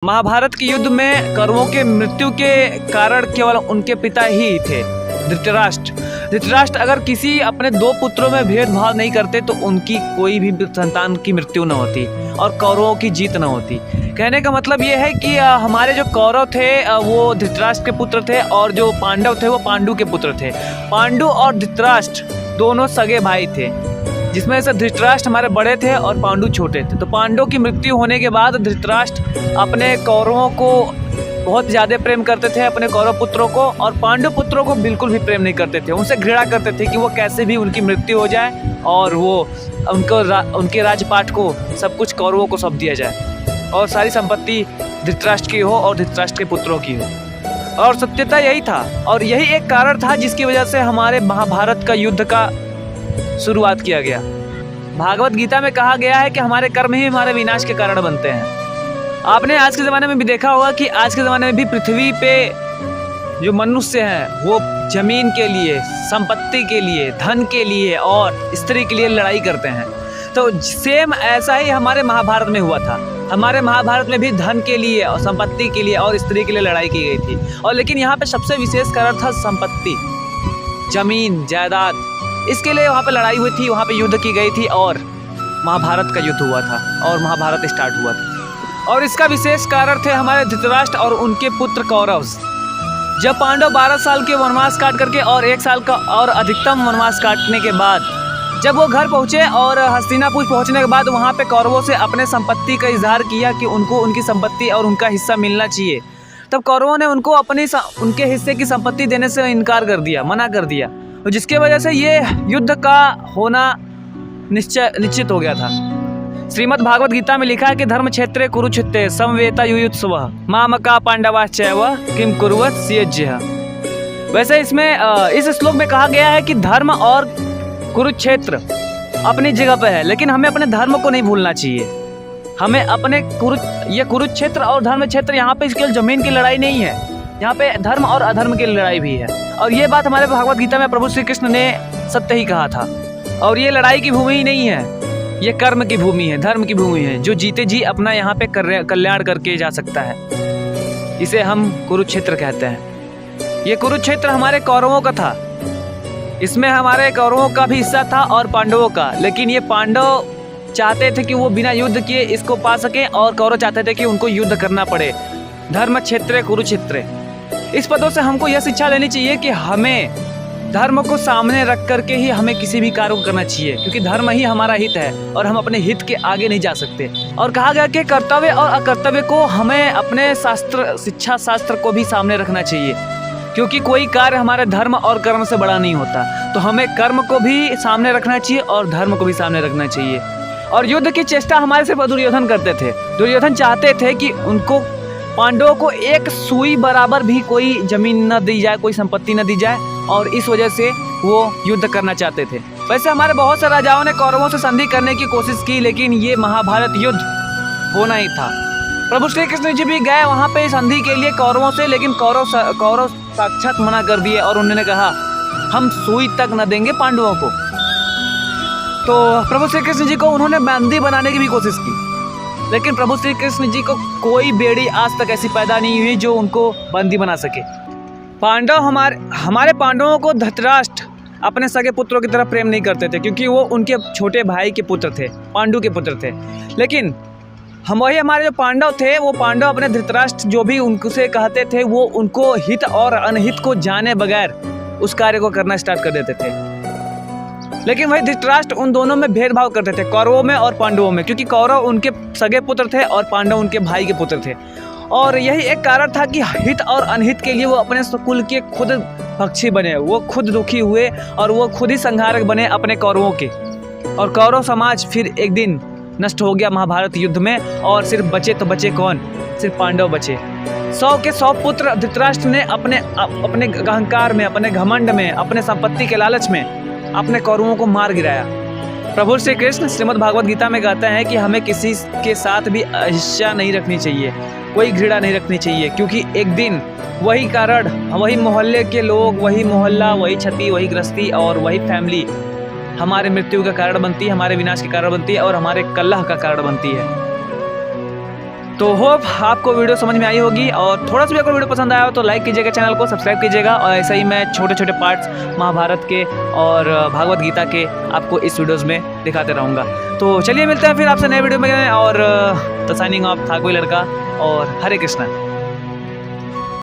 महाभारत के युद्ध में कौरवों के मृत्यु के कारण केवल उनके पिता ही थे, धृतराष्ट्र अगर किसी अपने दो पुत्रों में भेदभाव नहीं करते तो उनकी कोई भी संतान की मृत्यु न होती और कौरवों की जीत न होती। कहने का मतलब ये है कि हमारे जो कौरव थे वो धृतराष्ट्र के पुत्र थे और जो पांडव थे वो पांडु के पुत्र थे। पांडु और धृतराष्ट्र दोनों सगे भाई थे, जिसमें से धृतराष्ट्र हमारे बड़े थे और पांडु छोटे थे। तो पांडवों की मृत्यु होने के बाद धृतराष्ट्र अपने कौरवों को बहुत ज़्यादा प्रेम करते थे, अपने कौरव पुत्रों को, और पांडु पुत्रों को बिल्कुल भी प्रेम नहीं करते थे। उनसे घृणा करते थे कि वो कैसे भी उनकी मृत्यु हो जाए और वो उनके राजपाट को सब कुछ कौरवों को सौंप दिया जाए और सारी संपत्ति धृतराष्ट्र की हो और धृतराष्ट्र के पुत्रों की हो। और सत्यता यही था और यही एक कारण था जिसकी वजह से हमारे महाभारत का युद्ध का शुरुआत किया गया। भागवत गीता में कहा गया है कि हमारे कर्म ही हमारे विनाश के कारण बनते हैं। आपने आज के ज़माने में भी देखा होगा कि आज के ज़माने में भी पृथ्वी पे जो मनुष्य हैं वो जमीन के लिए, संपत्ति के लिए, धन के लिए और स्त्री के लिए लड़ाई करते हैं। तो सेम ऐसा ही हमारे महाभारत में हुआ था। हमारे महाभारत में भी धन के लिए और संपत्ति के लिए और स्त्री के लिए लड़ाई की गई थी। और लेकिन यहाँ पे सबसे विशेष कारण था संपत्ति, जमीन, जायदाद। इसके लिए वहाँ पे लड़ाई हुई थी, वहाँ पे युद्ध की गई थी और महाभारत का युद्ध हुआ था और महाभारत स्टार्ट हुआ था। और इसका विशेष कारण थे हमारे धृतराष्ट्र और उनके पुत्र कौरव। जब पांडव 12 साल के वनवास काट करके और 1 साल का और अधिकतम वनवास काटने के बाद जब वो घर पहुँचे और हस्तिनापुर पहुँचने के बाद वहाँ पे कौरवों से अपने संपत्ति का इजहार किया कि उनको उनकी संपत्ति और उनका हिस्सा मिलना चाहिए, तब कौरवों ने उनको उनके हिस्से की संपत्ति देने से इनकार कर दिया, मना कर दिया, जिसके वजह से ये युद्ध का होना निश्चित हो गया था। श्रीमद् भागवत गीता में लिखा है कि धर्म क्षेत्रे कुरुक्षेत्रे समवेता युयुत्सवः मामका पांडवाश्चैव किम कुर्वत सियज्यः। वैसे इसमें इस श्लोक में कहा गया है कि धर्म और कुरुक्षेत्र अपनी जगह पे है, लेकिन हमें अपने धर्म को नहीं भूलना चाहिए। हमें अपने ये कुरुक्षेत्र और धर्म क्षेत्र यहाँ पे केवल जमीन की लड़ाई नहीं है, यहाँ पे धर्म और अधर्म की लड़ाई भी है। और ये बात हमारे भागवत गीता में प्रभु श्री कृष्ण ने सत्य ही कहा था। और ये लड़ाई की भूमि ही नहीं है, ये कर्म की भूमि है, धर्म की भूमि है, जो जीते जी अपना यहाँ पे कल्याण करके जा सकता है। इसे हम कुरुक्षेत्र कहते हैं। ये कुरुक्षेत्र हमारे कौरवों का था, इसमें हमारे कौरवों का भी हिस्सा था और पांडवों का। लेकिन ये पांडव चाहते थे कि वो बिना युद्ध किए इसको पा सकें और कौरव चाहते थे कि उनको युद्ध करना पड़े। धर्म क्षेत्र कुरुक्षेत्र, इस पदों से हमको यह शिक्षा लेनी चाहिए कि हमें धर्म को सामने रख करके ही हमें किसी भी कार्य को करना चाहिए, क्योंकि धर्म ही हमारा हित है और हम अपने हित के आगे नहीं जा सकते। और कहा गया कि कर्तव्य और अकर्तव्य को हमें अपने शिक्षा शास्त्र को भी सामने रखना चाहिए, क्योंकि कोई कार्य हमारे धर्म और कर्म से बड़ा नहीं होता। तो हमें कर्म को भी सामने रखना चाहिए और धर्म को भी सामने रखना चाहिए। और युद्ध की चेष्टा हमारे सिर्फ दुर्योधन करते थे। दुर्योधन चाहते थे कि उनको पांडवों को एक सुई बराबर भी कोई जमीन न दी जाए, कोई संपत्ति न दी जाए, और इस वजह से वो युद्ध करना चाहते थे। वैसे हमारे बहुत से राजाओं ने कौरवों से संधि करने की कोशिश की, लेकिन ये महाभारत युद्ध होना ही था। प्रभु श्री कृष्ण जी भी गए वहाँ पे संधि के लिए कौरवों से, लेकिन कौरव साक्षात मना कर दिए और उन्होंने कहा हम सुई तक न देंगे पांडवों को। तो प्रभु श्री कृष्ण जी को उन्होंने बंदी बनाने की भी कोशिश की, लेकिन प्रभु श्री कृष्ण जी को कोई बेड़ी आज तक ऐसी पैदा नहीं हुई जो उनको बंदी बना सके। पांडव हमारे पांडवों को धृतराष्ट्र अपने सगे पुत्रों की तरह प्रेम नहीं करते थे, क्योंकि वो उनके छोटे भाई के पुत्र थे, पांडु के पुत्र थे। लेकिन हमारे जो पांडव थे वो पांडव अपने धृतराष्ट्र जो भी उनसे कहते थे वो उनको हित और अनहित को जाने बगैर उस कार्य को करना स्टार्ट कर देते थे। लेकिन वही धृतराष्ट्र उन दोनों में भेदभाव करते थे, कौरवों में और पांडवों में, क्योंकि कौरव उनके सगे पुत्र थे और पांडव उनके भाई के पुत्र थे। और यही एक कारण था कि हित और अनहित के लिए वो अपने कुल के खुद पक्षी बने, वो खुद दुखी हुए और वो खुद ही संहारक बने अपने कौरवों के। और कौरव समाज फिर एक दिन नष्ट हो गया महाभारत युद्ध में, और सिर्फ बचे तो बचे कौन? सिर्फ पांडव बचे। 100 के 100 पुत्र धृतराष्ट्र ने अपने अहंकार में, अपने घमंड में, अपने संपत्ति के लालच में अपने कौरवों को मार गिराया। प्रभु श्री कृष्ण श्रीमद् भागवत गीता में कहते हैं कि हमें किसी के साथ भी ईर्ष्या नहीं रखनी चाहिए, कोई घृणा नहीं रखनी चाहिए, क्योंकि एक दिन वही कारण, वही मोहल्ले के लोग, वही मोहल्ला, वही क्षति, वही गृहस्थी और वही फैमिली हमारे मृत्यु का कारण बनती है, हमारे विनाश के कारण बनती है और हमारे कलह का कारण बनती है। तो होप आपको वीडियो समझ में आई होगी, और थोड़ा सा भी अगर वीडियो पसंद आया हो तो लाइक कीजिएगा, चैनल को सब्सक्राइब कीजिएगा, और ऐसे ही मैं छोटे छोटे पार्ट्स महाभारत के और भागवत गीता के आपको इस वीडियोज़ में दिखाते रहूँगा। तो चलिए मिलते हैं फिर आपसे नए वीडियो में, और तो साइनिंग ऑफ था कोई लड़का, और हरे कृष्णा।